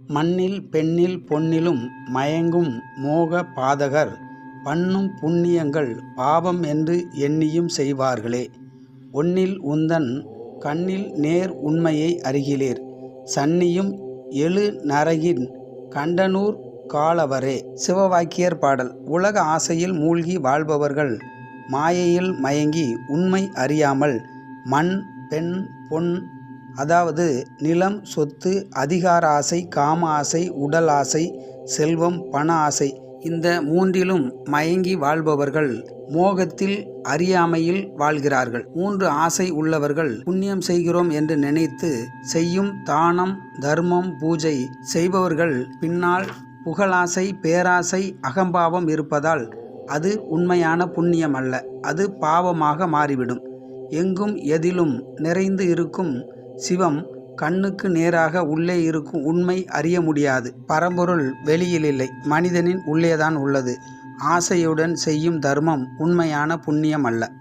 மண்ணில் பெண்ணில் பொன்னிலும் மயங்கும் மோக பாதகர் பண்ணும் புண்ணியங்கள் பாவம் என்று எண்ணியும் செய்வார்களே. ஒன்னில் உந்தன் கண்ணில் நேர் உண்மையை அறிகிலீர் சன்னியும் எழு நரகின் கண்டனூர் காலவரே. சிவவாக்கியர் பாடல். உலக ஆசையில் மூழ்கி வாழ்பவர்கள் மாயையில் மயங்கி உண்மை அறியாமல் மண் பெண் பொன், அதாவது நிலம், சொத்து, அதிகார ஆசை, காம ஆசை, உடல் ஆசை, செல்வம், பண ஆசை, இந்த மூன்றிலும் மயங்கி வாழ்பவர்கள் மோகத்தில் அறியாமையில் வாழ்கிறார்கள். மூன்று ஆசை உள்ளவர்கள் புண்ணியம் செய்கிறோம் என்று நினைத்து செய்யும் தானம், தர்மம், பூஜை செய்பவர்கள் பின்னால் புகழாசை, பேராசை, அகம்பாவம் இருப்பதால் அது உண்மையான புண்ணியம் அல்ல, அது பாவமாக மாறிவிடும். எங்கும் எதிலும் நிறைந்து இருக்கும் சிவம் கண்ணுக்கு நேராக உள்ளே இருக்கும் உண்மை அறிய முடியாது. பரம்பொருள் வெளியில் இல்லை, மனிதனின் உள்ளேதான் உள்ளது. ஆசையுடன் செய்யும் தர்மம் உண்மையான புண்ணியம் அல்ல.